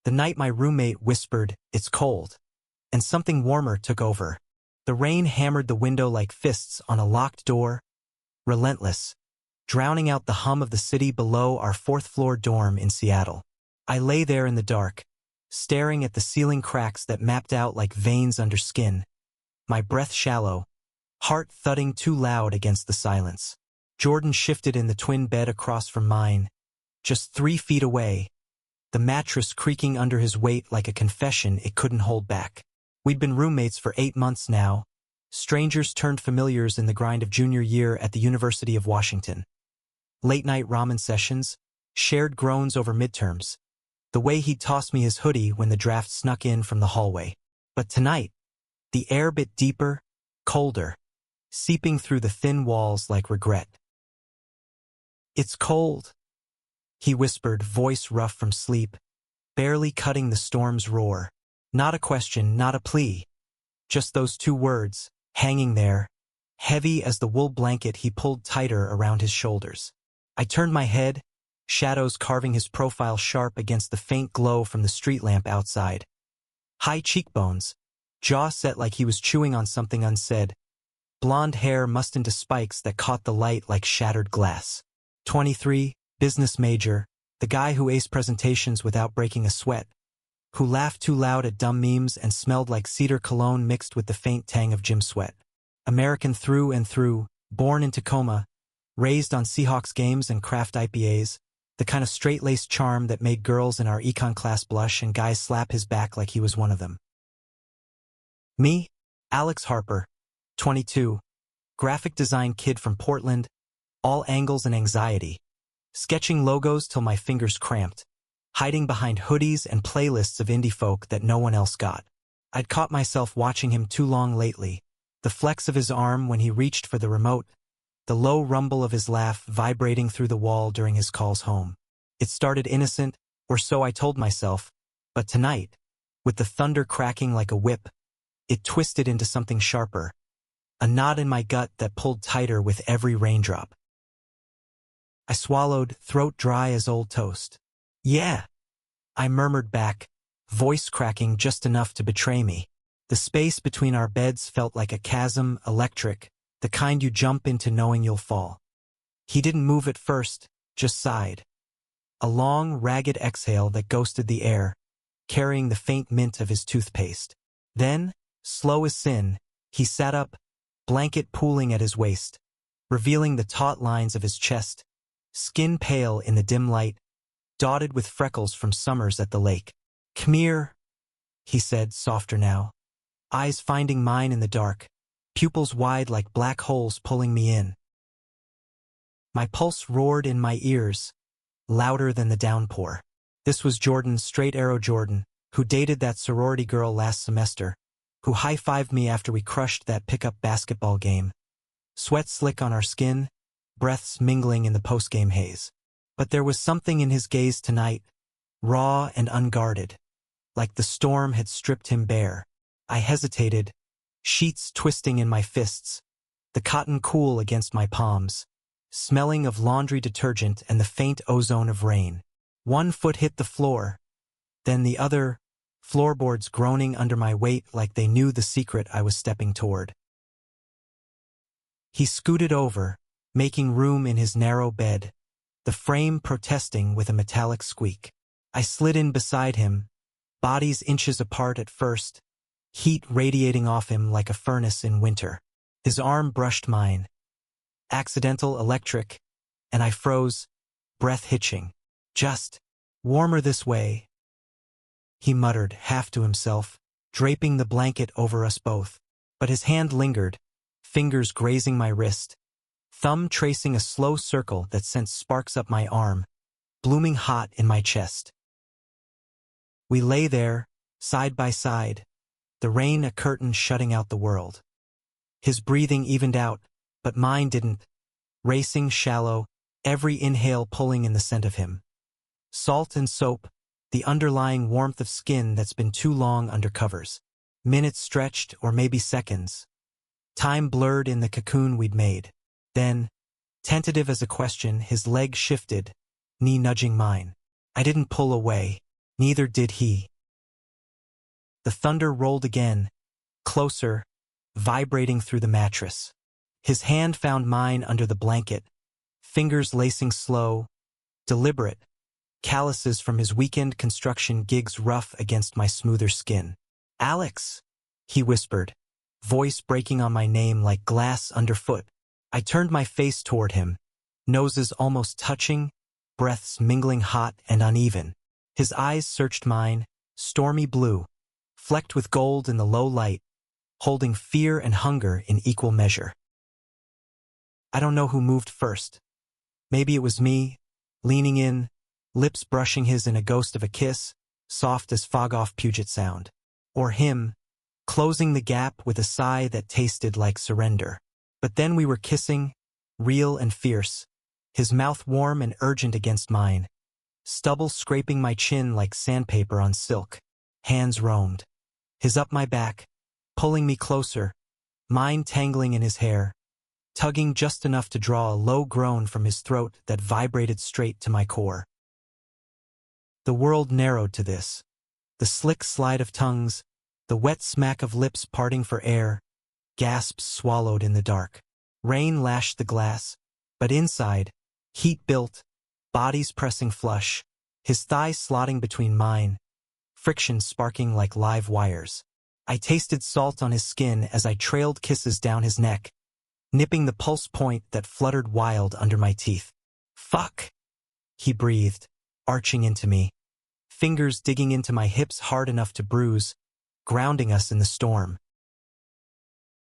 The night my roommate whispered, "It's cold," and something warmer took over. The rain hammered the window like fists on a locked door, relentless, drowning out the hum of the city below our fourth-floor dorm in Seattle. I lay there in the dark, staring at the ceiling cracks that mapped out like veins under skin, my breath shallow, heart thudding too loud against the silence. Jordan shifted in the twin bed across from mine, just 3 feet away, the mattress creaking under his weight like a confession it couldn't hold back. We'd been roommates for 8 months now, strangers turned familiars in the grind of junior year at the University of Washington. Late-night ramen sessions, shared groans over midterms, the way he'd toss me his hoodie when the draft snuck in from the hallway. But tonight, the air bit deeper, colder, seeping through the thin walls like regret. "It's cold," he whispered, voice rough from sleep, barely cutting the storm's roar. Not a question, not a plea. Just those 2 words, hanging there, heavy as the wool blanket he pulled tighter around his shoulders. I turned my head, shadows carving his profile sharp against the faint glow from the street lamp outside. High cheekbones, jaw set like he was chewing on something unsaid, blonde hair mussed into spikes that caught the light like shattered glass. 23, business major, the guy who aced presentations without breaking a sweat, who laughed too loud at dumb memes and smelled like cedar cologne mixed with the faint tang of gym sweat. American through and through, born in Tacoma, raised on Seahawks games and craft IPAs, the kind of straight-laced charm that made girls in our econ class blush and guys slap his back like he was one of them. Me, Alex Harper, 22, graphic design kid from Portland, all angles and anxiety, sketching logos till my fingers cramped, hiding behind hoodies and playlists of indie folk that no one else got. I'd caught myself watching him too long lately, the flex of his arm when he reached for the remote, the low rumble of his laugh vibrating through the wall during his calls home. It started innocent, or so I told myself, but tonight, with the thunder cracking like a whip, it twisted into something sharper, a knot in my gut that pulled tighter with every raindrop. I swallowed, throat dry as old toast. "Yeah," I murmured back, voice cracking just enough to betray me. The space between our beds felt like a chasm, electric, the kind you jump into knowing you'll fall. He didn't move at first, just sighed. A long, ragged exhale that ghosted the air, carrying the faint mint of his toothpaste. Then, slow as sin, he sat up, blanket pooling at his waist, revealing the taut lines of his chest, skin pale in the dim light, dotted with freckles from summers at the lake. "Come here," he said, softer now, eyes finding mine in the dark, pupils wide like black holes pulling me in. My pulse roared in my ears, louder than the downpour. This was Jordan, straight arrow Jordan, who dated that sorority girl last semester, who high-fived me after we crushed that pickup basketball game. Sweat slick on our skin, breaths mingling in the post-game haze. But there was something in his gaze tonight, raw and unguarded, like the storm had stripped him bare. I hesitated, sheets twisting in my fists, the cotton cool against my palms, smelling of laundry detergent and the faint ozone of rain. One foot hit the floor, then the other, floorboards groaning under my weight like they knew the secret I was stepping toward. He scooted over, making room in his narrow bed, the frame protesting with a metallic squeak. I slid in beside him, bodies inches apart at first, heat radiating off him like a furnace in winter. His arm brushed mine. Accidental, electric, and I froze, breath hitching. "Just warmer this way," he muttered, half to himself, draping the blanket over us both. But his hand lingered, fingers grazing my wrist, thumb tracing a slow circle that sent sparks up my arm, blooming hot in my chest. We lay there, side by side, the rain a curtain shutting out the world. His breathing evened out, but mine didn't, racing shallow, every inhale pulling in the scent of him. Salt and soap, the underlying warmth of skin that's been too long under covers. Minutes stretched, or maybe seconds. Time blurred in the cocoon we'd made. Then, tentative as a question, his leg shifted, knee nudging mine. I didn't pull away. Neither did he. The thunder rolled again, closer, vibrating through the mattress. His hand found mine under the blanket, fingers lacing slow, deliberate, calluses from his weekend construction gigs rough against my smoother skin. "Alex," he whispered, voice breaking on my name like glass underfoot. I turned my face toward him, noses almost touching, breaths mingling hot and uneven. His eyes searched mine, stormy blue, flecked with gold in the low light, holding fear and hunger in equal measure. I don't know who moved first. Maybe it was me, leaning in, lips brushing his in a ghost of a kiss, soft as fog-off Puget Sound. Or him, closing the gap with a sigh that tasted like surrender. But then we were kissing, real and fierce, his mouth warm and urgent against mine, stubble scraping my chin like sandpaper on silk. Hands roamed, his up my back, pulling me closer, mine tangling in his hair, tugging just enough to draw a low groan from his throat that vibrated straight to my core. The world narrowed to this. The slick slide of tongues, the wet smack of lips parting for air, gasps swallowed in the dark. Rain lashed the glass, but inside, heat built, bodies pressing flush, his thighs slotting between mine, friction sparking like live wires. I tasted salt on his skin as I trailed kisses down his neck, nipping the pulse point that fluttered wild under my teeth. "Fuck," he breathed, arching into me, fingers digging into my hips hard enough to bruise, grounding us in the storm.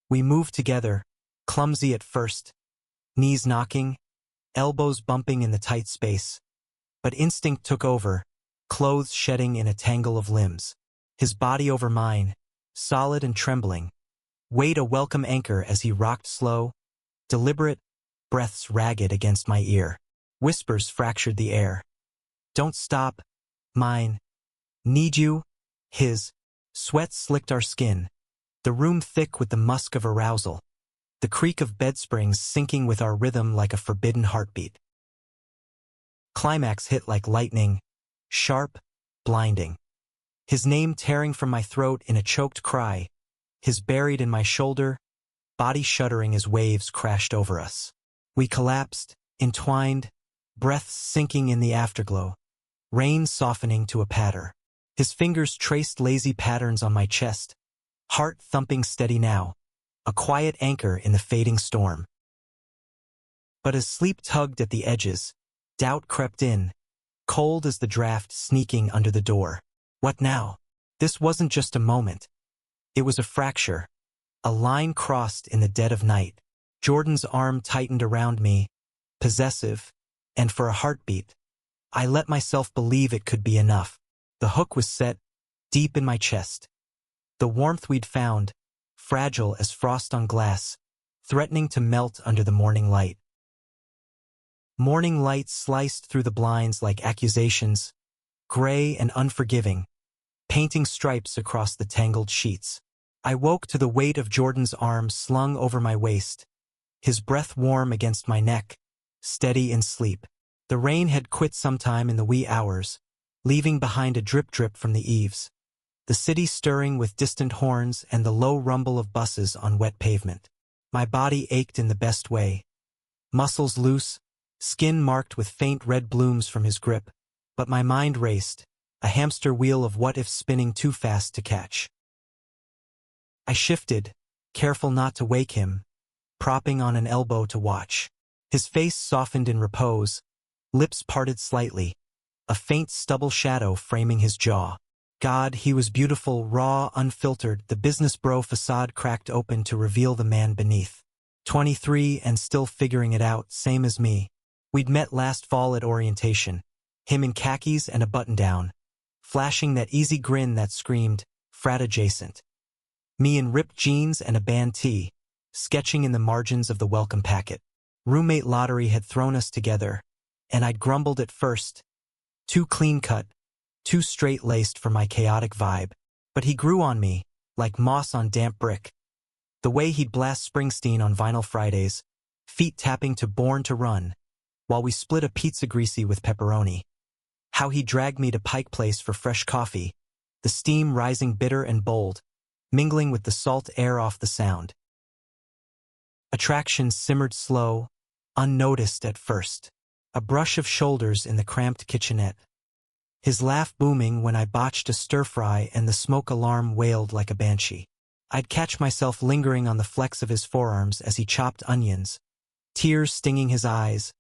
We moved together, clumsy at first, knees knocking, elbows bumping in the tight space. But instinct took over, clothes shedding in a tangle of limbs. His body over mine, solid and trembling, weighed a welcome anchor as he rocked slow, deliberate, breaths ragged against my ear. Whispers fractured the air. "Don't stop, mine. Need you." His sweat slicked our skin, the room thick with the musk of arousal, the creak of bed springs syncing with our rhythm like a forbidden heartbeat. Climax hit like lightning, sharp, blinding. His name tearing from my throat in a choked cry, his buried in my shoulder, body shuddering as waves crashed over us. We collapsed, entwined, breaths sinking in the afterglow, rain softening to a patter. His fingers traced lazy patterns on my chest, heart thumping steady now, a quiet anchor in the fading storm. But as sleep tugged at the edges, doubt crept in, cold as the draft sneaking under the door. What now? This wasn't just a moment. It was a fracture, a line crossed in the dead of night. Jordan's arm tightened around me, possessive, and for a heartbeat, I let myself believe it could be enough. The hook was set, deep in my chest. The warmth we'd found, fragile as frost on glass, threatening to melt under the morning light. Morning light sliced through the blinds like accusations, gray and unforgiving, painting stripes across the tangled sheets. I woke to the weight of Jordan's arm slung over my waist, his breath warm against my neck, steady in sleep. The rain had quit sometime in the wee hours, leaving behind a drip-drip from the eaves, the city stirring with distant horns and the low rumble of buses on wet pavement. My body ached in the best way, muscles loose, skin marked with faint red blooms from his grip, but my mind raced, a hamster wheel of what-if spinning too fast to catch. I shifted, careful not to wake him, propping on an elbow to watch. His face softened in repose, lips parted slightly, a faint stubble shadow framing his jaw. God, he was beautiful, raw, unfiltered, the business bro facade cracked open to reveal the man beneath. 23 and still figuring it out, same as me. We'd met last fall at orientation, him in khakis and a button-down, flashing that easy grin that screamed, frat adjacent. Me in ripped jeans and a band tee, sketching in the margins of the welcome packet. Roommate lottery had thrown us together, and I'd grumbled at first. Too clean-cut, too straight-laced for my chaotic vibe. But he grew on me, like moss on damp brick. The way he'd blast Springsteen on Vinyl Fridays, feet tapping to Born to Run, while we split a pizza greasy with pepperoni. How he dragged me to Pike Place for fresh coffee, the steam rising bitter and bold, mingling with the salt air off the sound. Attraction simmered slow, unnoticed at first. A brush of shoulders in the cramped kitchenette. His laugh booming when I botched a stir-fry and the smoke alarm wailed like a banshee. I'd catch myself lingering on the flex of his forearms as he chopped onions, tears stinging his eyes,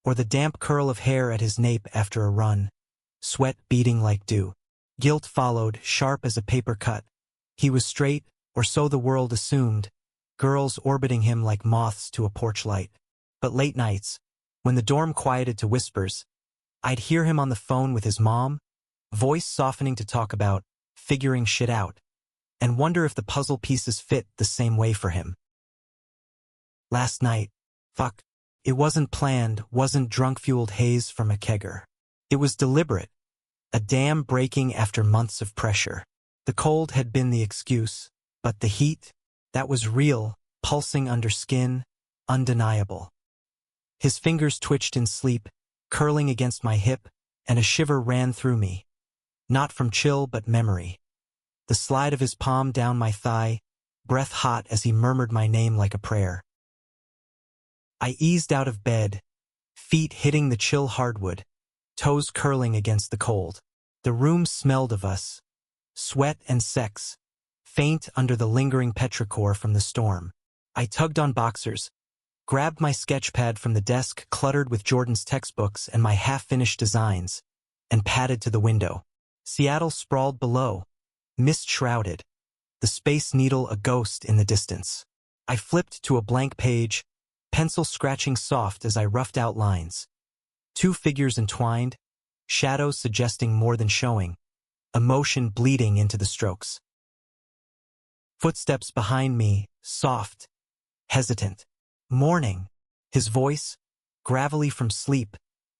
or the damp curl of hair at his nape after a run, sweat beading like dew. Guilt followed, sharp as a paper cut. He was straight, or so the world assumed, girls orbiting him like moths to a porch light. But late nights, when the dorm quieted to whispers, I'd hear him on the phone with his mom, voice softening to talk about figuring shit out, and wonder if the puzzle pieces fit the same way for him. Last night, it wasn't planned, wasn't drunk-fueled haze from a kegger. It was deliberate, a dam breaking after months of pressure. The cold had been the excuse, but the heat, that was real, pulsing under skin, undeniable. His fingers twitched in sleep, curling against my hip, and a shiver ran through me. Not from chill but memory. The slide of his palm down my thigh, breath hot as he murmured my name like a prayer. I eased out of bed, feet hitting the chill hardwood, toes curling against the cold. The room smelled of us, sweat and sex, faint under the lingering petrichor from the storm. I tugged on boxers, grabbed my sketch pad from the desk cluttered with Jordan's textbooks and my half-finished designs, and padded to the window. Seattle sprawled below, mist-shrouded, the Space Needle a ghost in the distance. I flipped to a blank page, pencil scratching soft as I roughed out lines. Two figures entwined, shadows suggesting more than showing, emotion bleeding into the strokes. Footsteps behind me, soft, hesitant. Morning. His voice, gravelly from sleep,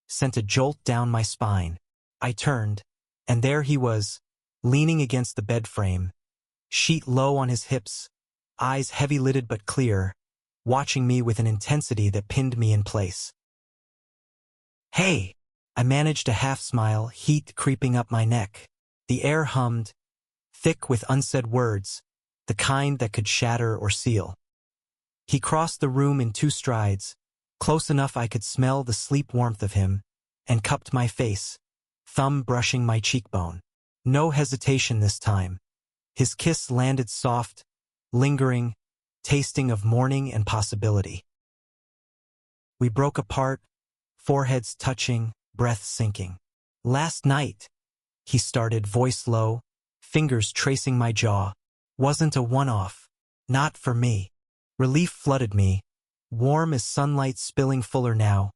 sent a jolt down my spine. I turned, and there he was, leaning against the bed frame, sheet low on his hips, eyes heavy-lidded but clear, watching me with an intensity that pinned me in place. "Hey!" I managed a half-smile, heat creeping up my neck. The air hummed, thick with unsaid words, the kind that could shatter or seal. He crossed the room in 2 strides, close enough I could smell the sleep warmth of him, and cupped my face, thumb brushing my cheekbone. No hesitation this time. His kiss landed soft, lingering, tasting of morning and possibility. We broke apart, foreheads touching, breath sinking. "Last night," he started, voice low, fingers tracing my jaw. "Wasn't a one-off. Not for me." Relief flooded me, warm as sunlight spilling fuller now,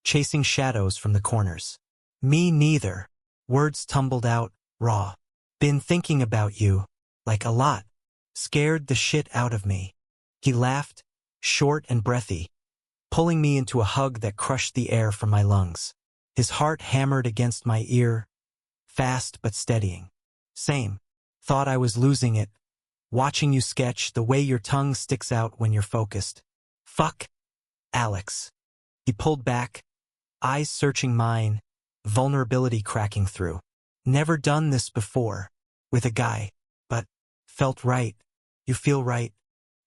chasing shadows from the corners. "Me neither." Words tumbled out, raw. "Been thinking about you, like a lot. Scared the shit out of me." He laughed, short and breathy, pulling me into a hug that crushed the air from my lungs. His heart hammered against my ear, fast but steadying. "Same. Thought I was losing it. Watching you sketch, the way your tongue sticks out when you're focused. Alex." He pulled back, eyes searching mine, vulnerability cracking through. "Never done this before. With a guy. But felt right. You feel right."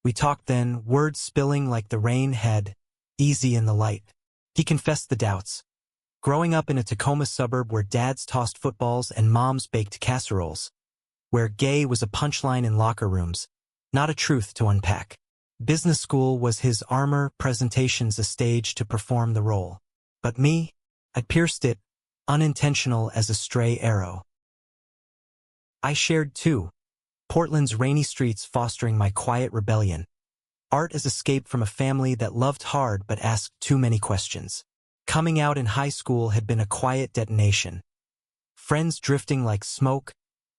We talked then, words spilling like the rain had, easy in the light. He confessed the doubts. Growing up in a Tacoma suburb where dads tossed footballs and moms baked casseroles. Where gay was a punchline in locker rooms, not a truth to unpack. Business school was his armor, presentations a stage to perform the role. But me, I'd pierced it, unintentional as a stray arrow. I shared too, Portland's rainy streets fostering my quiet rebellion. Art as escape from a family that loved hard but asked too many questions. Coming out in high school had been a quiet detonation. Friends drifting like smoke,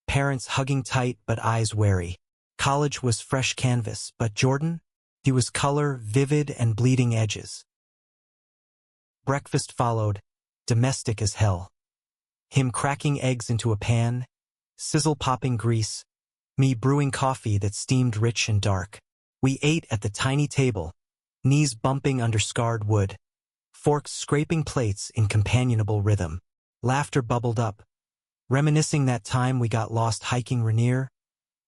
parents hugging tight but eyes wary. College was fresh canvas, but Jordan? He was color, vivid and bleeding edges. Breakfast followed, domestic as hell. Him cracking eggs into a pan, sizzle-popping grease, me brewing coffee that steamed rich and dark. We ate at the tiny table, knees bumping under scarred wood, forks scraping plates in companionable rhythm. Laughter bubbled up, reminiscing that time we got lost hiking Rainier,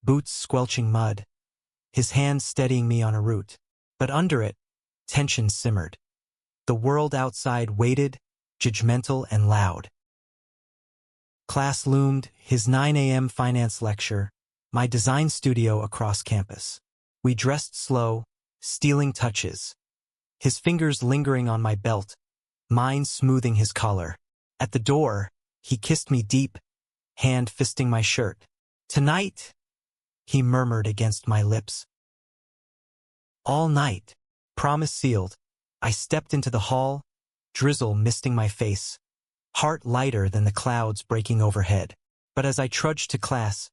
boots squelching mud, his hands steadying me on a route. But under it, tension simmered. The world outside waited, judgmental and loud. Class loomed, his 9 a.m. finance lecture, my design studio across campus. We dressed slow, stealing touches. His fingers lingering on my belt, mine smoothing his collar. At the door, he kissed me deep, hand fisting my shirt. "Tonight," he murmured against my lips. "All night." Promise sealed. I stepped into the hall, drizzle misting my face, heart lighter than the clouds breaking overhead. But as I trudged to class,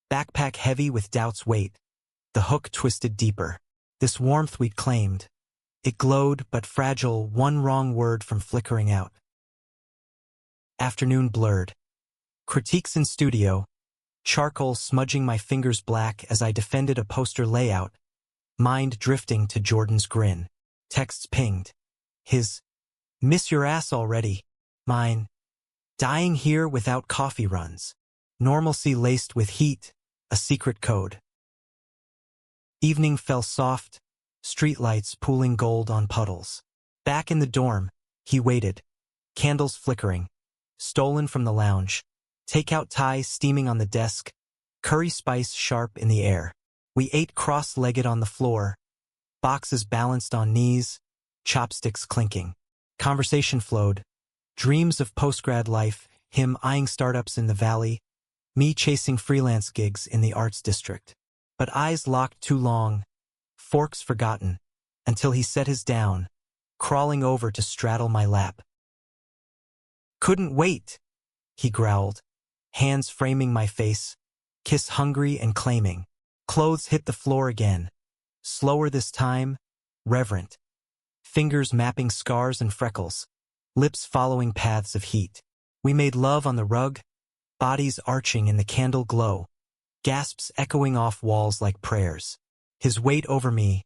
backpack heavy with doubt's weight, the hook twisted deeper. This warmth we'd claimed. It glowed but fragile, one wrong word from flickering out. Afternoon blurred. Critiques in studio, charcoal smudging my fingers black as I defended a poster layout, mind drifting to Jordan's grin. Texts pinged. His, "Miss your ass already." Mine, "Dying here without coffee runs." Normalcy laced with heat, a secret code. Evening fell soft, streetlights pooling gold on puddles. Back in the dorm, he waited, candles flickering, stolen from the lounge, takeout ties steaming on the desk, curry spice sharp in the air. We ate cross-legged on the floor, boxes balanced on knees, chopsticks clinking. Conversation flowed, dreams of postgrad life, him eyeing startups in the valley, me chasing freelance gigs in the arts district. But eyes locked too long, forks forgotten, until he set his down, crawling over to straddle my lap. "Couldn't wait," he growled, hands framing my face, kiss hungry and claiming. Clothes hit the floor again, slower this time, reverent. Fingers mapping scars and freckles, lips following paths of heat. We made love on the rug, bodies arching in the candle glow, gasps echoing off walls like prayers. His weight over me,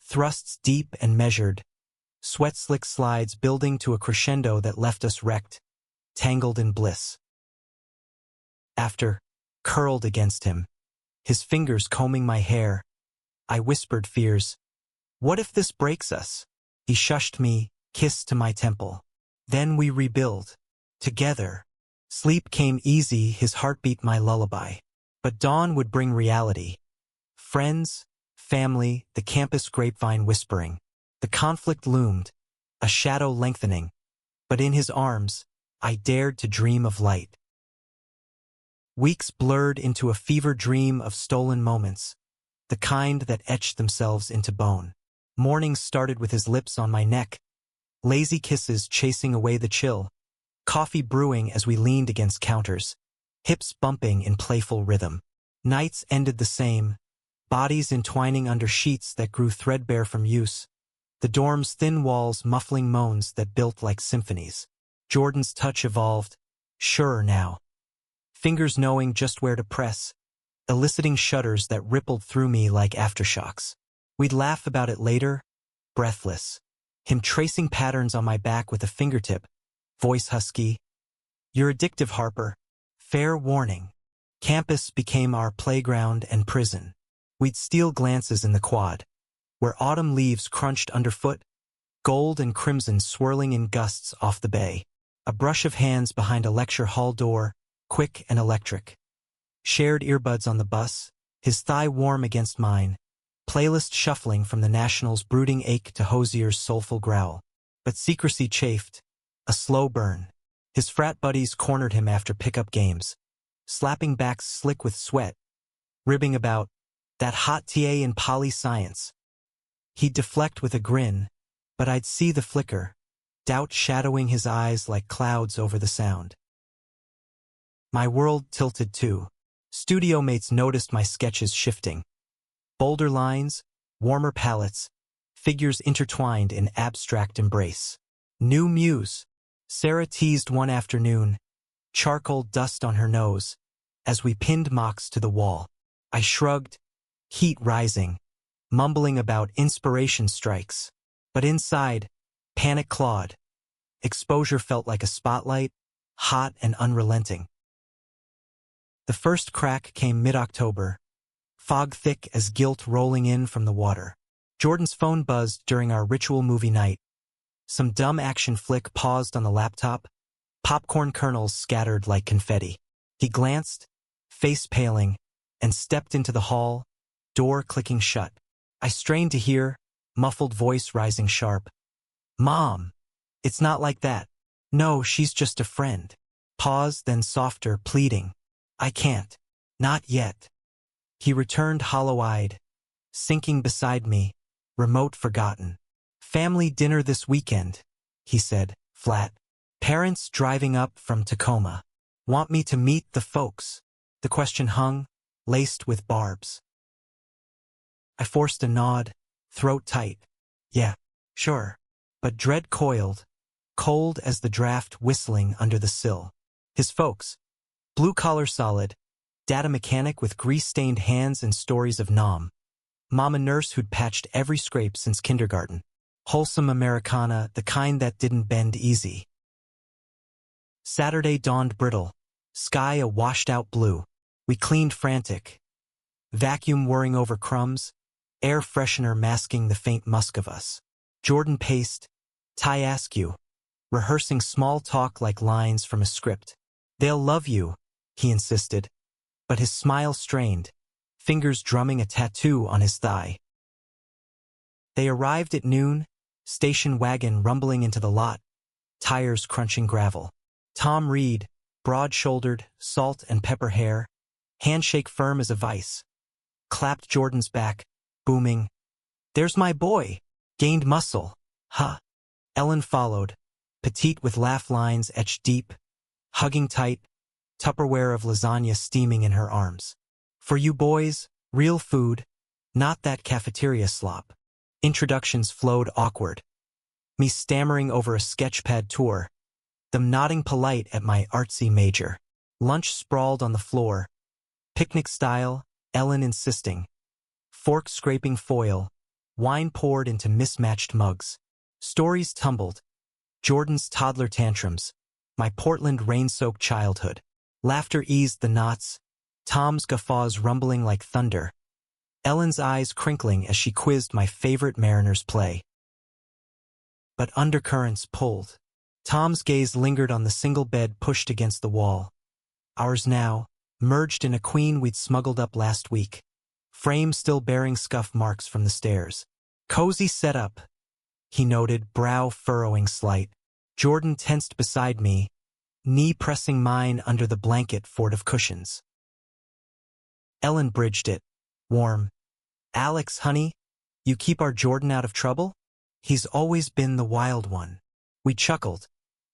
thrusts deep and measured, sweat-slick slides building to a crescendo that left us wrecked, tangled in bliss. After, curled against him, his fingers combing my hair, I whispered fears. "What if this breaks us?" He shushed me, kissed to my temple. Then we rebuild. Together. Sleep came easy, his heartbeat my lullaby. But dawn would bring reality. Friends, family, the campus grapevine whispering. The conflict loomed, a shadow lengthening. But in his arms, I dared to dream of light. Weeks blurred into a fever dream of stolen moments, the kind that etched themselves into bone. Mornings started with his lips on my neck, lazy kisses chasing away the chill, coffee brewing as we leaned against counters, hips bumping in playful rhythm. Nights ended the same, bodies entwining under sheets that grew threadbare from use, the dorm's thin walls muffling moans that built like symphonies. Jordan's touch evolved, surer now, fingers knowing just where to press, eliciting shudders that rippled through me like aftershocks. We'd laugh about it later, breathless, him tracing patterns on my back with a fingertip, voice husky. "You're addictive, Harper. Fair warning." Campus became our playground and prison. We'd steal glances in the quad, where autumn leaves crunched underfoot, gold and crimson swirling in gusts off the bay. A brush of hands behind a lecture hall door, quick and electric. Shared earbuds on the bus, his thigh warm against mine, playlist shuffling from the National's brooding ache to Hosier's soulful growl. But secrecy chafed, a slow burn. His frat buddies cornered him after pickup games, slapping backs slick with sweat, ribbing about that hot TA in poli-science. He'd deflect with a grin, but I'd see the flicker, doubt shadowing his eyes like clouds over the sound. My world tilted too. Studio mates noticed my sketches shifting. Bolder lines, warmer palettes, figures intertwined in abstract embrace. New muse, Sarah teased one afternoon, charcoal dust on her nose, as we pinned mocks to the wall. I shrugged, heat rising, mumbling about inspiration strikes. But inside, panic clawed. Exposure felt like a spotlight, hot and unrelenting. The first crack came mid-October, fog thick as guilt rolling in from the water. Jordan's phone buzzed during our ritual movie night. Some dumb action flick paused on the laptop, popcorn kernels scattered like confetti. He glanced, face paling, and stepped into the hall, door clicking shut. I strained to hear, muffled voice rising sharp. "Mom, it's not like that. No, she's just a friend." Pause, then softer, pleading. "I can't. Not yet." He returned hollow-eyed, sinking beside me, remote forgotten. "Family dinner this weekend," he said, flat. "Parents driving up from Tacoma. Want me to meet the folks?" The question hung, laced with barbs. I forced a nod, throat tight. "Yeah, sure." But dread coiled, cold as the draft whistling under the sill. His folks, blue-collar solid, data mechanic with grease-stained hands and stories of Nam. Mom a nurse who'd patched every scrape since kindergarten. Wholesome Americana, the kind that didn't bend easy. Saturday dawned brittle, sky a washed-out blue. We cleaned frantic. Vacuum whirring over crumbs, air freshener masking the faint musk of us. Jordan paced, "Ty askew," rehearsing small talk like lines from a script. "They'll love you," he insisted, but his smile strained, fingers drumming a tattoo on his thigh. They arrived at noon, station wagon rumbling into the lot, tires crunching gravel. Tom Reed, broad-shouldered, salt and pepper hair, handshake firm as a vice, clapped Jordan's back, booming, "There's my boy, gained muscle, huh?" Ellen followed, petite with laugh lines etched deep, hugging tight, Tupperware of lasagna steaming in her arms. "For you boys, real food, not that cafeteria slop." Introductions flowed awkward. Me stammering over a sketchpad tour, them nodding polite at my artsy major. Lunch sprawled on the floor, picnic style, Ellen insisting. Fork scraping foil, wine poured into mismatched mugs. Stories tumbled. Jordan's toddler tantrums, my Portland rain-soaked childhood. Laughter eased the knots, Tom's guffaws rumbling like thunder. Ellen's eyes crinkling as she quizzed my favorite Mariners play. But undercurrents pulled. Tom's gaze lingered on the single bed pushed against the wall. Ours now, merged in a queen we'd smuggled up last week. Frame still bearing scuff marks from the stairs. "Cozy setup," he noted, brow furrowing slight. Jordan tensed beside me, knee pressing mine under the blanket fort of cushions. Ellen bridged it, warm. "Alex, honey, you keep our Jordan out of trouble? He's always been the wild one." We chuckled,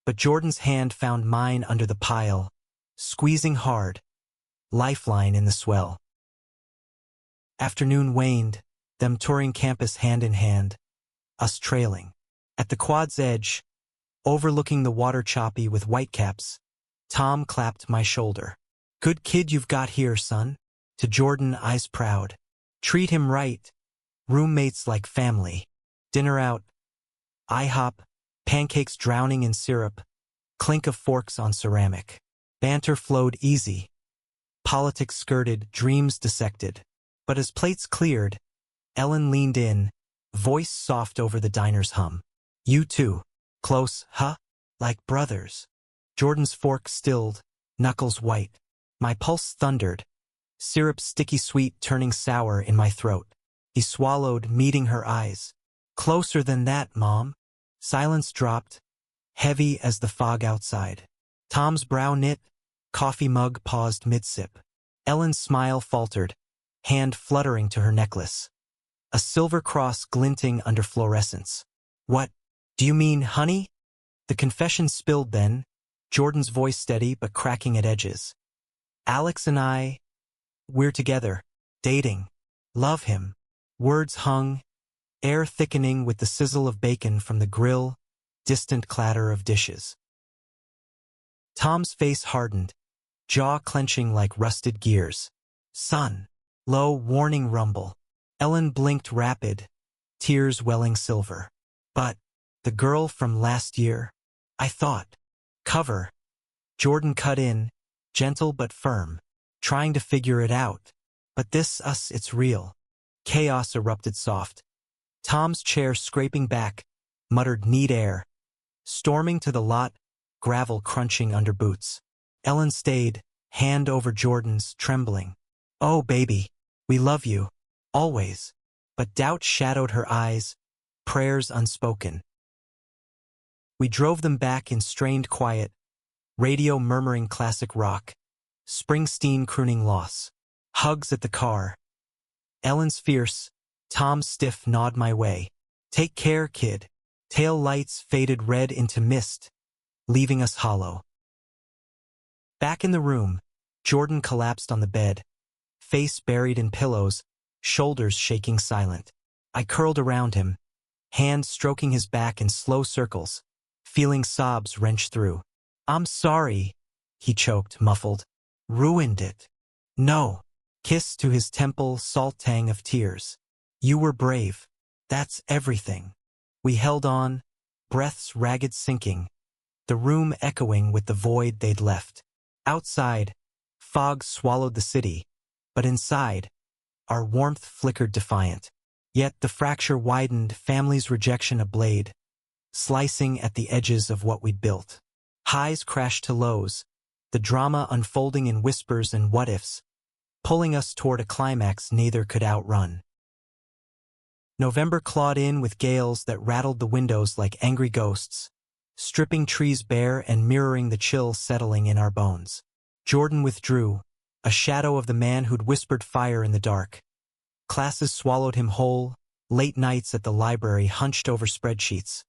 but Jordan's hand found mine under the pile, squeezing hard, lifeline in the swell. Afternoon waned, them touring campus hand in hand, us trailing. At the quad's edge, overlooking the water choppy with whitecaps, Tom clapped my shoulder. "Good kid you've got here, son." To Jordan, eyes proud. "Treat him right. Roommates like family." Dinner out. IHOP, pancakes drowning in syrup, clink of forks on ceramic. Banter flowed easy. Politics skirted, dreams dissected. But as plates cleared, Ellen leaned in, voice soft over the diner's hum. "You too. Close, huh? Like brothers." Jordan's fork stilled, knuckles white. My pulse thundered, syrup sticky sweet turning sour in my throat. He swallowed, meeting her eyes. "Closer than that, Mom." Silence dropped, heavy as the fog outside. Tom's brow knit, coffee mug paused mid-sip. Ellen's smile faltered, hand fluttering to her necklace. A silver cross glinting under fluorescence. "What? Do you mean, honey?" The confession spilled then, Jordan's voice steady but cracking at edges. "Alex and we're together, dating. Love him." Words hung, air thickening with the sizzle of bacon from the grill, distant clatter of dishes. Tom's face hardened, jaw clenching like rusted gears. "Son." Low, warning rumble. Ellen blinked rapid, tears welling silver. "But, the girl from last year, I thought." Cover. Jordan cut in, gentle but firm, trying to figure it out. But it's real. Chaos erupted soft. Tom's chair scraping back, muttered need air. Storming to the lot, gravel crunching under boots. Ellen stayed, hand over Jordan's, trembling. Oh, baby, we love you. Always. But doubt shadowed her eyes, prayers unspoken. We drove them back in strained quiet, radio murmuring classic rock, Springsteen crooning Loss. Hugs at the car. Ellen's fierce, Tom's stiff nod my way. Take care, kid. Tail lights faded red into mist, leaving us hollow. Back in the room, Jordan collapsed on the bed, face buried in pillows, shoulders shaking silent. I curled around him, hand stroking his back in slow circles, feeling sobs wrench through. I'm sorry, he choked, muffled. Ruined it. No. Kiss to his temple, salt tang of tears. You were brave. That's everything. We held on, breaths ragged sinking, the room echoing with the void they'd left. Outside, fog swallowed the city, but inside, our warmth flickered defiant. Yet the fracture widened, family's rejection a blade, slicing at the edges of what we'd built. Highs crashed to lows, the drama unfolding in whispers and what-ifs, pulling us toward a climax neither could outrun. November clawed in with gales that rattled the windows like angry ghosts, stripping trees bare and mirroring the chill settling in our bones. Jordan withdrew, a shadow of the man who'd whispered fire in the dark. Classes swallowed him whole, late nights at the library hunched over spreadsheets.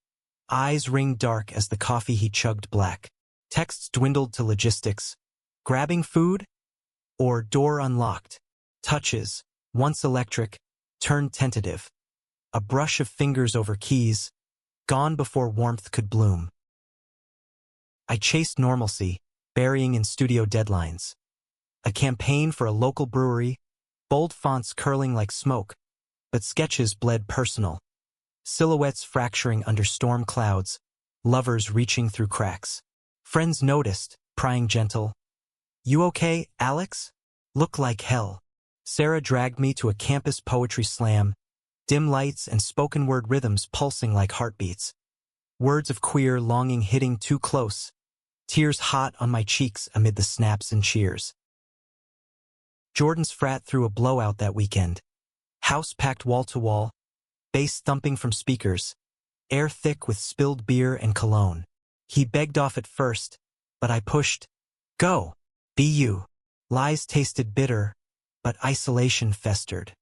Eyes ringed dark as the coffee he chugged black. Texts dwindled to logistics. Grabbing food? Or door unlocked. Touches, once electric, turned tentative. A brush of fingers over keys, gone before warmth could bloom. I chased normalcy, burying in studio deadlines. A campaign for a local brewery, bold fonts curling like smoke, but sketches bled personal. Silhouettes fracturing under storm clouds, lovers reaching through cracks. Friends noticed, prying gentle. You okay, Alex? Look like hell. Sarah dragged me to a campus poetry slam, dim lights and spoken word rhythms pulsing like heartbeats. Words of queer longing hitting too close, tears hot on my cheeks amid the snaps and cheers. Jordan's frat threw a blowout that weekend. House packed wall to wall, bass thumping from speakers, air thick with spilled beer and cologne. He begged off at first, but I pushed. Go. Be you. Lies tasted bitter, but isolation festered.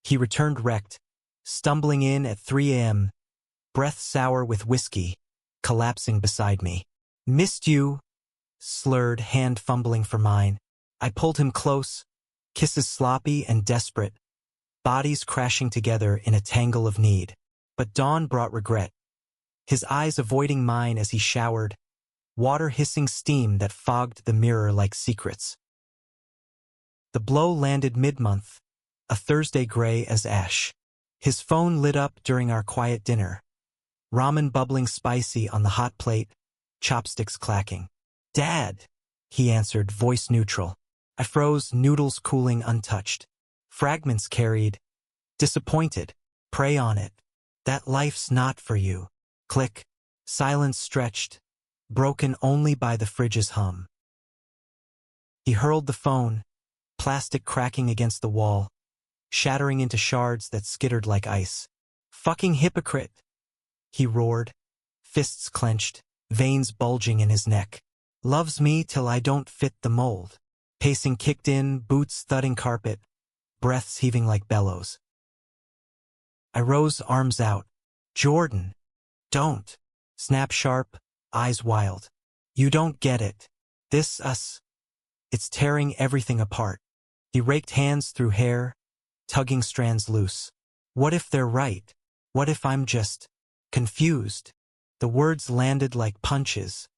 He returned wrecked, stumbling in at 3 a.m., breath sour with whiskey, collapsing beside me. Missed you, slurred, hand fumbling for mine. I pulled him close, kisses sloppy and desperate, bodies crashing together in a tangle of need. But dawn brought regret, his eyes avoiding mine as he showered, water hissing steam that fogged the mirror like secrets. The blow landed mid-month, a Thursday gray as ash. His phone lit up during our quiet dinner. Ramen bubbling spicy on the hot plate, chopsticks clacking. Dad, he answered, voice neutral. I froze, noodles cooling untouched. Fragments carried. Disappointed. Pray on it. That life's not for you. Click. Silence stretched, broken only by the fridge's hum. He hurled the phone, plastic cracking against the wall, shattering into shards that skittered like ice. Fucking hypocrite, he roared, fists clenched, veins bulging in his neck. Loves me till I don't fit the mold. Pacing kicked in, boots thudding carpet, breaths heaving like bellows. I rose, arms out. Jordan, don't. Snap sharp, eyes wild. You don't get it. Us. It's tearing everything apart. He raked hands through hair, tugging strands loose. What if they're right? What if I'm just confused? The words landed like punches,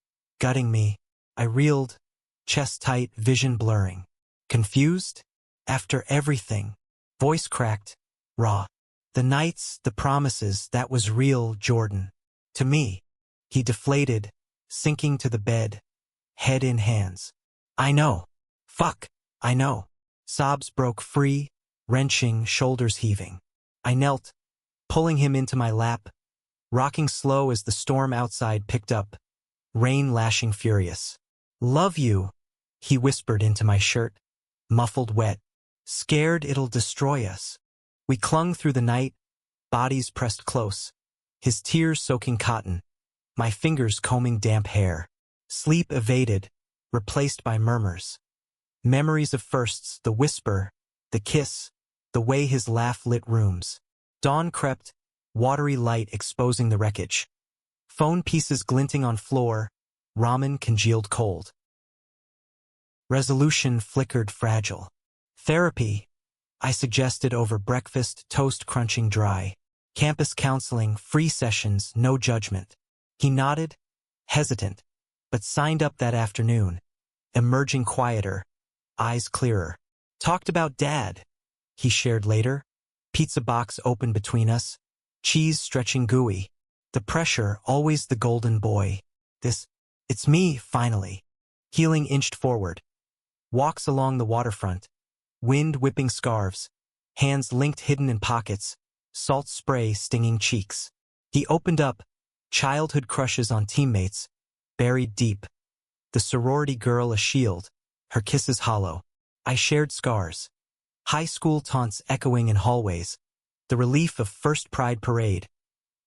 gutting me. I reeled, chest tight, vision blurring. Confused? After everything. Voice cracked, raw. The nights, the promises, that was real, Jordan. To me. He deflated, sinking to the bed, head in hands. I know. Fuck. I know. Sobs broke free, wrenching, shoulders heaving. I knelt, pulling him into my lap, rocking slow as the storm outside picked up, rain lashing furious. Love you, he whispered into my shirt, muffled wet, scared it'll destroy us. We clung through the night, bodies pressed close, his tears soaking cotton, my fingers combing damp hair. Sleep evaded, replaced by murmurs. Memories of firsts, the whisper, the kiss, the way his laugh lit rooms. Dawn crept, watery light exposing the wreckage. Phone pieces glinting on floor, ramen congealed cold. Resolution flickered fragile. Therapy, I suggested over breakfast, toast crunching dry. Campus counseling, free sessions, no judgment. He nodded, hesitant, but signed up that afternoon, emerging quieter, eyes clearer. Talked about Dad, he shared later. Pizza box open between us, cheese stretching gooey. The pressure, always the golden boy. It's me, finally. Healing inched forward. Walks along the waterfront. Wind whipping scarves. Hands linked hidden in pockets. Salt spray stinging cheeks. He opened up. Childhood crushes on teammates. Buried deep. The sorority girl a shield. Her kisses hollow. I shared scars. High school taunts echoing in hallways. The relief of first pride parade.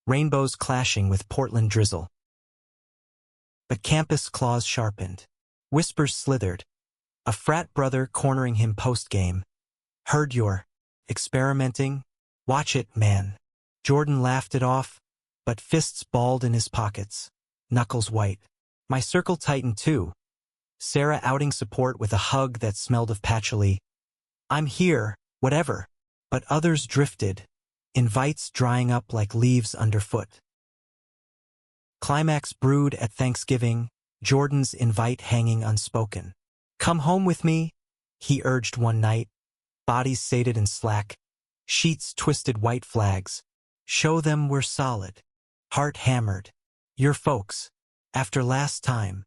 Rainbows clashing with Portland drizzle. But campus claws sharpened. Whispers slithered. A frat brother cornering him post-game. Heard you're experimenting? Watch it, man. Jordan laughed it off, but fists balled in his pockets. Knuckles white. My circle tightened too. Sarah outing support with a hug that smelled of patchouli. I'm here, whatever. But others drifted. Invites drying up like leaves underfoot. Climax brewed at Thanksgiving, Jordan's invite hanging unspoken. Come home with me, he urged one night, bodies sated and slack, sheets twisted white flags. Show them we're solid. Heart hammered. Your folks. After last time.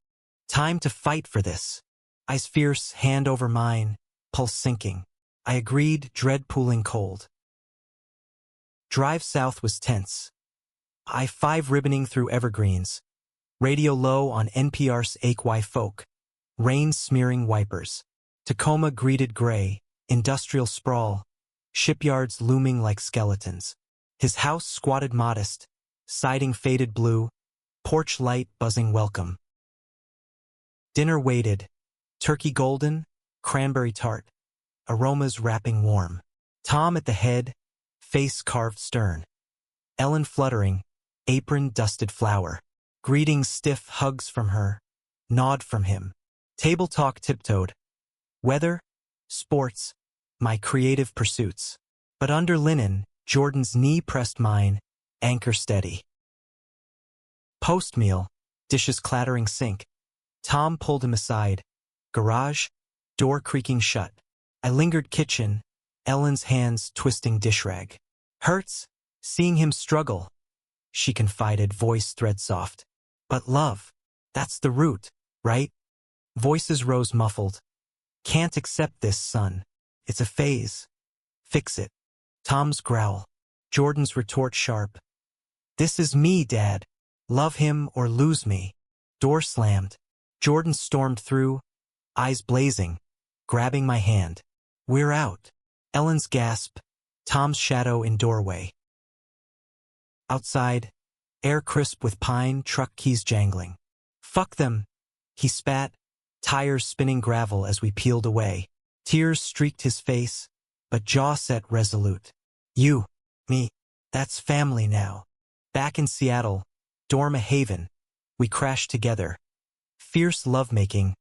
Time to fight for this. Eyes fierce, hand over mine, pulse sinking. I agreed, dread pooling cold. Drive south was tense. I-5 ribboning through evergreens. Radio low on NPR's AQY Folk. Rain smearing wipers. Tacoma greeted gray, industrial sprawl. Shipyards looming like skeletons. His house squatted modest, siding faded blue. Porch light buzzing welcome. Dinner waited. Turkey golden, cranberry tart. Aromas wrapping warm. Tom at the head, face carved stern. Ellen fluttering, apron dusted flour. Greetings stiff, hugs from her. Nod from him. Table talk tiptoed. Weather, sports, my creative pursuits. But under linen, Jordan's knee pressed mine, anchor steady. Post-meal, dishes clattering sink. Tom pulled him aside. Garage, door creaking shut. I lingered kitchen, Ellen's hands twisting dish rag. Hurts, seeing him struggle, she confided, voice thread soft. But love, that's the root, right? Voices rose muffled. Can't accept this, son. It's a phase. Fix it. Tom's growl. Jordan's retort sharp. This is me, Dad. Love him or lose me. Door slammed. Jordan stormed through, eyes blazing, grabbing my hand. We're out. Ellen's gasp. Tom's shadow in doorway. Outside, air crisp with pine, truck keys jangling. Fuck them, he spat, tires spinning gravel as we peeled away. Tears streaked his face, but jaw set resolute. You, me, that's family now. Back in Seattle, dorm a haven, we crashed together. Fierce lovemaking,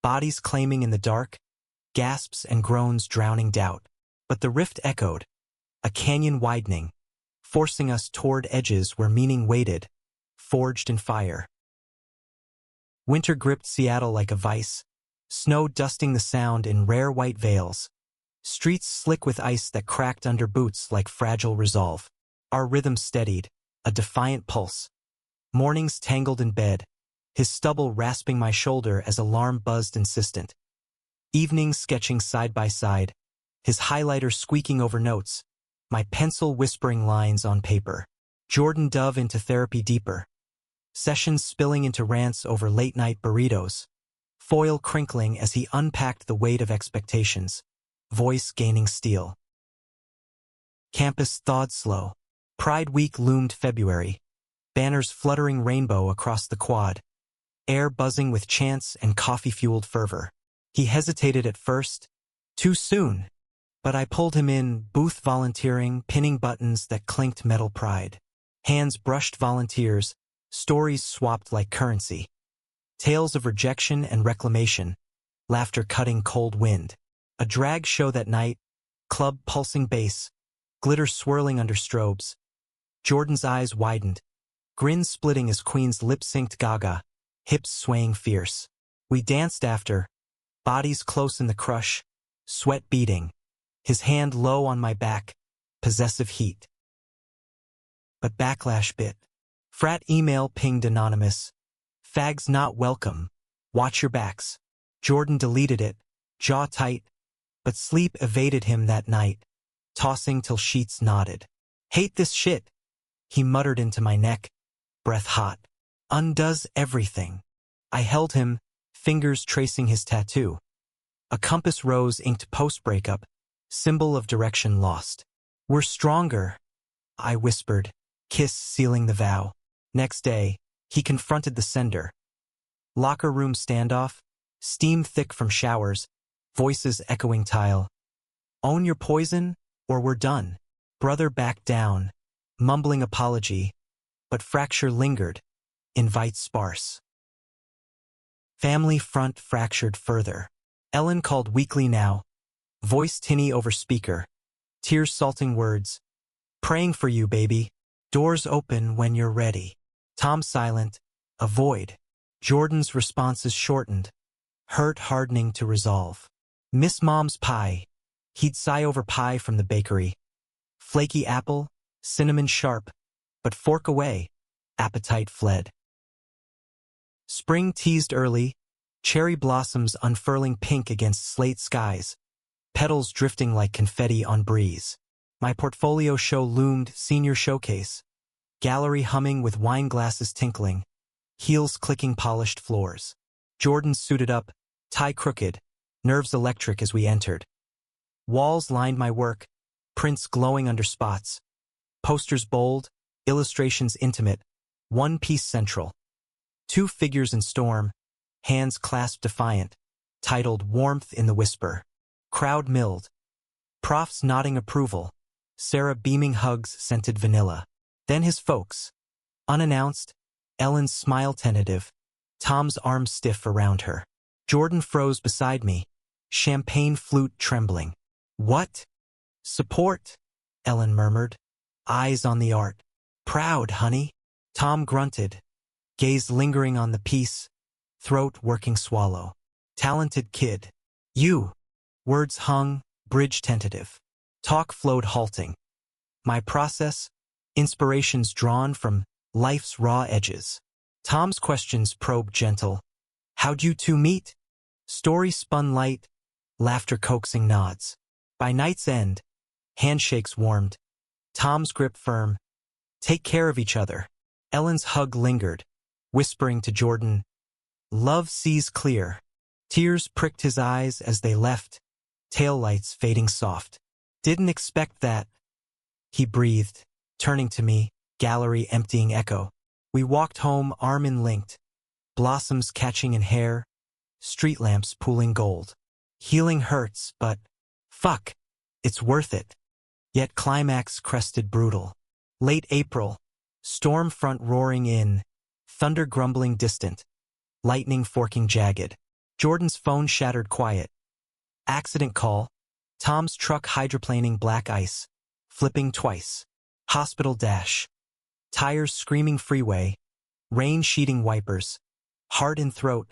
bodies claiming in the dark, gasps and groans drowning doubt. But the rift echoed, a canyon widening, forcing us toward edges where meaning waited, forged in fire. Winter gripped Seattle like a vice, snow dusting the sound in rare white veils, streets slick with ice that cracked under boots like fragile resolve. Our rhythm steadied, a defiant pulse. Mornings tangled in bed, his stubble rasping my shoulder as alarm buzzed insistent. Evenings sketching side by side, his highlighter squeaking over notes, my pencil whispering lines on paper. Jordan dove into therapy deeper. Sessions spilling into rants over late-night burritos. Foil crinkling as he unpacked the weight of expectations. Voice gaining steel. Campus thawed slow. Pride Week loomed February. Banners fluttering rainbow across the quad. Air buzzing with chants and coffee-fueled fervor. He hesitated at first. Too soon. But I pulled him in, booth volunteering, pinning buttons that clinked metal pride. Hands brushed volunteers, stories swapped like currency. Tales of rejection and reclamation, laughter cutting cold wind. A drag show that night, club pulsing bass, glitter swirling under strobes. Jordan's eyes widened, grin splitting as Queen's lip-synced Gaga, hips swaying fierce. We danced after, bodies close in the crush, sweat beading, his hand low on my back, possessive heat. But backlash bit. Frat email pinged anonymous. Fags not welcome. Watch your backs. Jordan deleted it, jaw tight, but sleep evaded him that night, tossing till sheets nodded. Hate this shit, he muttered into my neck, breath hot. Undoes everything. I held him, fingers tracing his tattoo. A compass rose inked post-breakup, symbol of direction lost. We're stronger, I whispered, kiss sealing the vow. Next day, he confronted the sender. Locker room standoff, steam thick from showers, voices echoing tile. Own your poison, or we're done. Brother backed down, mumbling apology, but fracture lingered, invite sparse. Family front fractured further. Ellen called weakly now, voice tinny over speaker, tears salting words. Praying for you, baby. Doors open when you're ready. Tom silent, a void. Jordan's responses shortened, hurt hardening to resolve. Miss Mom's pie. He'd sigh over pie from the bakery. Flaky apple, cinnamon sharp, but fork away, appetite fled. Spring teased early, cherry blossoms unfurling pink against slate skies, petals drifting like confetti on breeze. My portfolio show loomed, senior showcase, gallery humming with wine glasses tinkling, heels clicking polished floors. Jordan suited up, tie crooked, nerves electric as we entered. Walls lined my work, prints glowing under spots, posters bold, illustrations intimate, one piece central. Two figures in storm, hands clasped defiant, titled Warmth in the Whisper. Crowd milled. Profs nodding approval, Sarah beaming hugs scented vanilla. Then his folks. Unannounced, Ellen's smile tentative, Tom's arm stiff around her. Jordan froze beside me, champagne flute trembling. What? Support, Ellen murmured, eyes on the art. Proud, honey. Tom grunted, gaze lingering on the piece, throat working swallow. Talented kid. You. Words hung, bridge tentative. Talk flowed halting. My process, inspirations drawn from life's raw edges. Tom's questions probed gentle. How'd you two meet? Story spun light, laughter coaxing nods. By night's end, handshakes warmed. Tom's grip firm. Take care of each other. Ellen's hug lingered, whispering to Jordan, love sees clear. Tears pricked his eyes as they left, taillights fading soft. Didn't expect that, he breathed, turning to me, gallery emptying echo. We walked home arm in linked, blossoms catching in hair, street lamps pooling gold. Healing hurts, but fuck, it's worth it. Yet climax crested brutal. Late April, storm front roaring in, thunder grumbling distant, lightning forking jagged. Jordan's phone shattered quiet. Accident call. Tom's truck hydroplaning black ice, flipping twice. Hospital dash. Tires screaming freeway, rain sheeting wipers, heart in throat,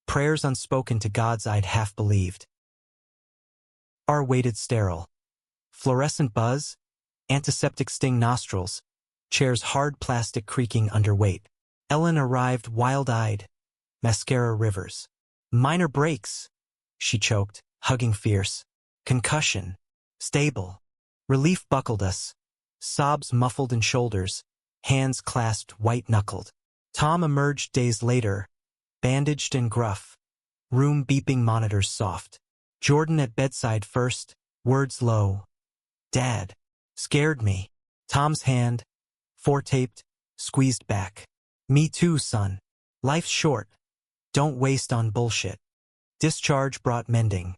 prayers unspoken to gods I'd half believed. Our waited sterile. Fluorescent buzz, antiseptic sting nostrils, chairs hard plastic creaking under weight. Ellen arrived wild-eyed, mascara rivers. Minor breaks, she choked, hugging fierce. Concussion. Stable. Relief buckled us. Sobs muffled in shoulders, hands clasped white-knuckled. Tom emerged days later, bandaged and gruff. Room beeping monitors soft. Jordan at bedside first, words low. Dad. Scared me. Tom's hand, foretaped, squeezed back. Me too, son. Life's short. Don't waste on bullshit. Discharge brought mending.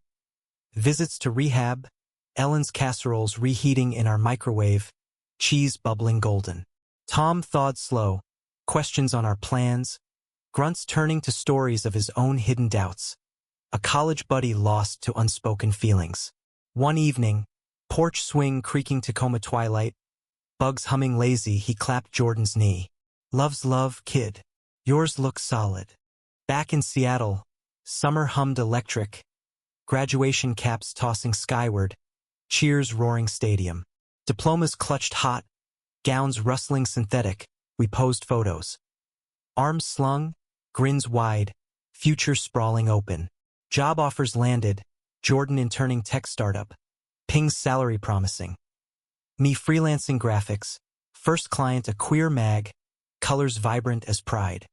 Visits to rehab, Ellen's casseroles reheating in our microwave, cheese bubbling golden. Tom thawed slow, questions on our plans, grunts turning to stories of his own hidden doubts. A college buddy lost to unspoken feelings. One evening, porch swing creaking Tacoma twilight, bugs humming lazy, he clapped Jordan's knee. Love's love, kid. Yours looks solid. Back in Seattle, summer hummed electric, graduation caps tossing skyward, cheers roaring stadium. Diplomas clutched hot, gowns rustling synthetic, we posed photos. Arms slung, grins wide, future sprawling open. Job offers landed, Jordan interning tech startup, Ping's salary promising. Me freelancing graphics, first client a queer mag, colors vibrant as pride.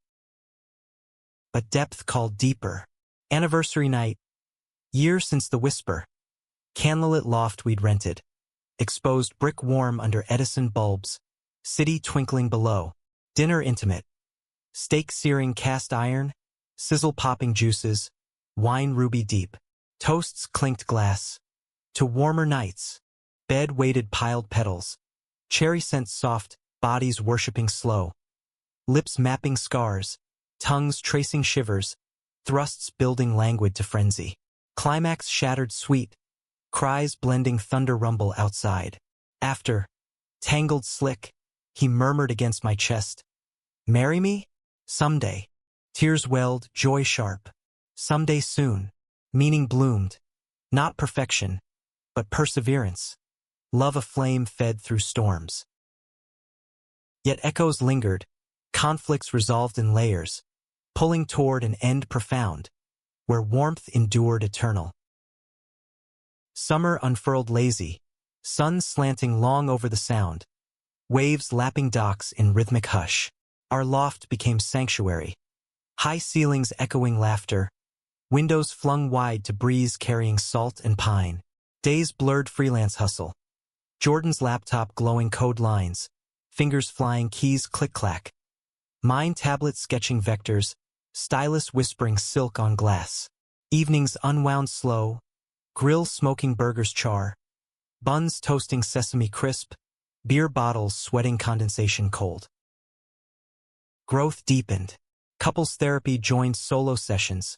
But depth called deeper. Anniversary night, year since the whisper. Candlelit loft we'd rented. Exposed brick warm under Edison bulbs. City twinkling below. Dinner intimate. Steak searing cast iron. Sizzle popping juices. Wine ruby deep. Toasts clinked glass. To warmer nights. Bed weighted piled petals. Cherry scent soft, bodies worshipping slow. Lips mapping scars. Tongues tracing shivers. Thrusts building languid to frenzy. Climax shattered sweet. Cries blending thunder rumble outside. After, tangled slick, he murmured against my chest. Marry me? Someday. Tears welled, joy sharp. Someday soon. Meaning bloomed. Not perfection, but perseverance. Love aflame fed through storms. Yet echoes lingered, conflicts resolved in layers, pulling toward an end profound, where warmth endured eternal. Summer unfurled lazy, sun slanting long over the sound, waves lapping docks in rhythmic hush. Our loft became sanctuary, high ceilings echoing laughter, windows flung wide to breeze carrying salt and pine. Days blurred freelance hustle. Jordan's laptop glowing code lines, fingers flying keys click-clack. Mine tablet sketching vectors, stylus whispering silk on glass. Evenings unwound slow, grill smoking burgers char, buns toasting sesame crisp, beer bottles sweating condensation cold. Growth deepened. Couples therapy joined solo sessions.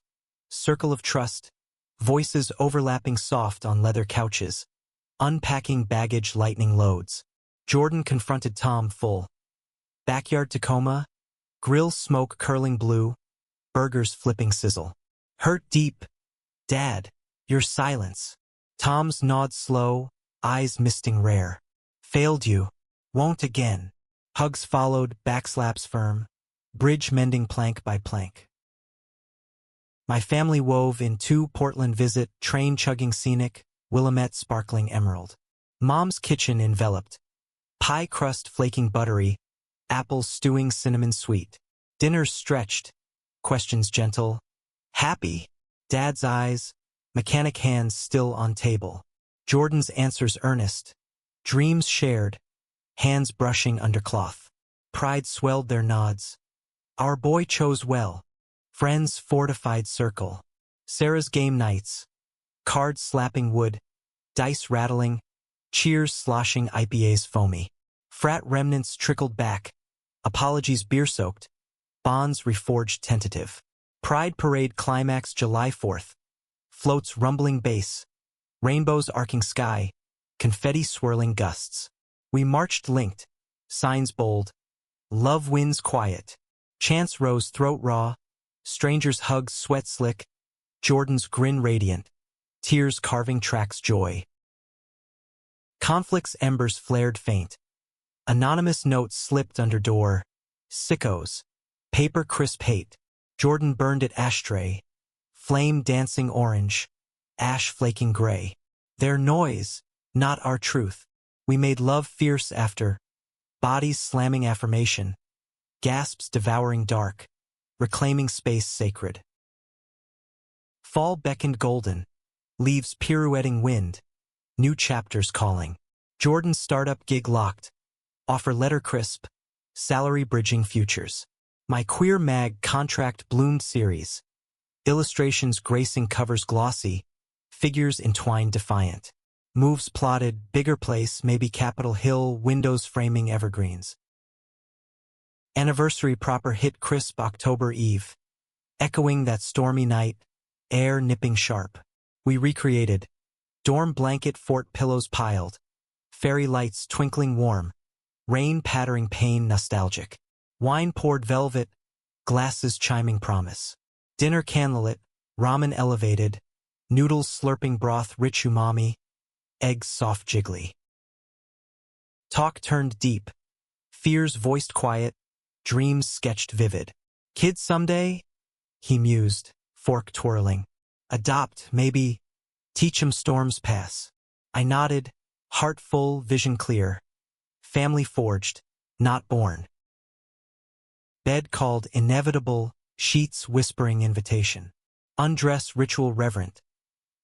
Circle of trust, voices overlapping soft on leather couches. Unpacking baggage lightning loads. Jordan confronted Tom full. Backyard Tacoma, grill smoke curling blue, burgers flipping sizzle. Hurt deep. Dad, your silence. Tom's nod slow, eyes misting rare. Failed you. Won't again. Hugs followed, backslaps firm. Bridge mending plank by plank. My family wove in two Portland visit, train chugging scenic, Willamette sparkling emerald. Mom's kitchen enveloped. Pie crust flaking buttery, apples stewing cinnamon sweet. Dinners stretched, questions gentle. Happy. Dad's eyes, mechanic hands still on table. Jordan's answers earnest. Dreams shared, hands brushing under cloth. Pride swelled their nods. Our boy chose well. Friends fortified circle. Sarah's game nights. Cards slapping wood. Dice rattling. Cheers sloshing IPAs foamy. Frat remnants trickled back. Apologies beer-soaked. Bonds reforged tentative. Pride parade climax July 4th. Floats rumbling bass. Rainbows arcing sky. Confetti swirling gusts. We marched linked. Signs bold. Love wins quiet. Chance rose throat raw. Strangers hug sweat slick. Jordan's grin radiant. Tears carving tracks joy. Conflict's embers flared faint. Anonymous notes slipped under door. Sickos. Paper crisp hate. Jordan burned at ashtray, flame dancing orange, ash flaking gray. Their noise, not our truth. We made love fierce after, bodies slamming affirmation, gasps devouring dark, reclaiming space sacred. Fall beckoned golden, leaves pirouetting wind, new chapters calling. Jordan's startup gig locked, offer letter crisp, salary bridging futures. My queer mag contract bloomed series, illustrations gracing covers glossy, figures entwined defiant. Moves plotted, bigger place, maybe Capitol Hill, windows framing evergreens. Anniversary proper hit crisp October Eve, echoing that stormy night, air nipping sharp. We recreated, dorm blanket fort pillows piled, fairy lights twinkling warm, rain pattering pain nostalgic. Wine poured velvet, glasses chiming promise. Dinner candlelit, ramen elevated, noodles slurping broth rich umami, eggs soft jiggly. Talk turned deep, fears voiced quiet, dreams sketched vivid. Kid someday? He mused, fork twirling. Adopt, maybe. Teach 'em storms pass. I nodded, heart full, vision clear. Family forged, not born. Bed called inevitable, sheets whispering invitation. Undress ritual reverent.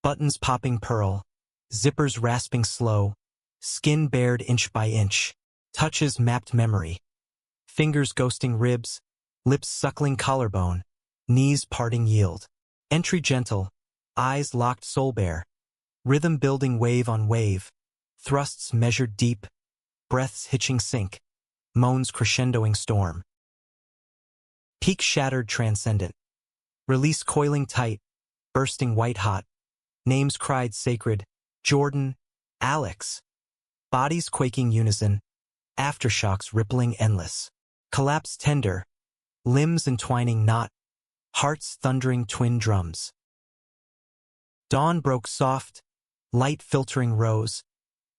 Buttons popping pearl. Zippers rasping slow, skin bared inch by inch, touches mapped memory, fingers ghosting ribs, lips suckling collarbone, knees parting yield. Entry gentle, eyes locked soul bare, rhythm building wave on wave, thrusts measured deep, breaths hitching sink, moans crescendoing storm. Peak shattered transcendent, release coiling tight, bursting white hot, names cried sacred, Jordan, Alex. Bodies quaking unison, aftershocks rippling endless. Collapse tender, limbs entwining knot, hearts thundering twin drums. Dawn broke soft, light filtering rose,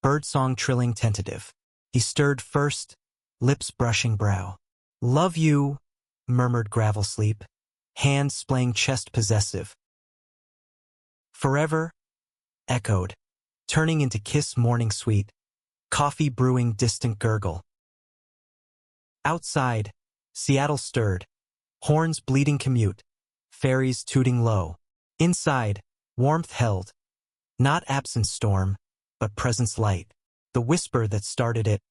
birdsong trilling tentative. He stirred first, lips brushing brow. Love you, murmured gravel sleep, hands splaying chest possessive. Forever, echoed, turning into kiss morning sweet, coffee brewing distant gurgle. Outside, Seattle stirred, horns bleeding commute, ferries tooting low. Inside, warmth held, not absence storm, but presence light. The whisper that started it,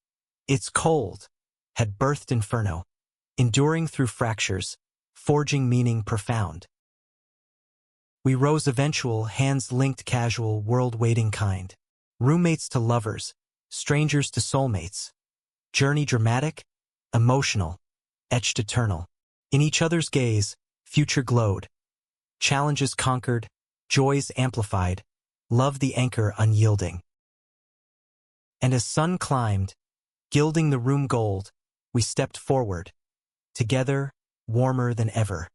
it's cold, had birthed inferno, enduring through fractures, forging meaning profound. We rose eventual, hands linked casual, world waiting kind. Roommates to lovers, strangers to soulmates. Journey dramatic, emotional, etched eternal. In each other's gaze, future glowed. Challenges conquered, joys amplified, love the anchor unyielding. And as sun climbed, gilding the room gold, we stepped forward, together, warmer than ever.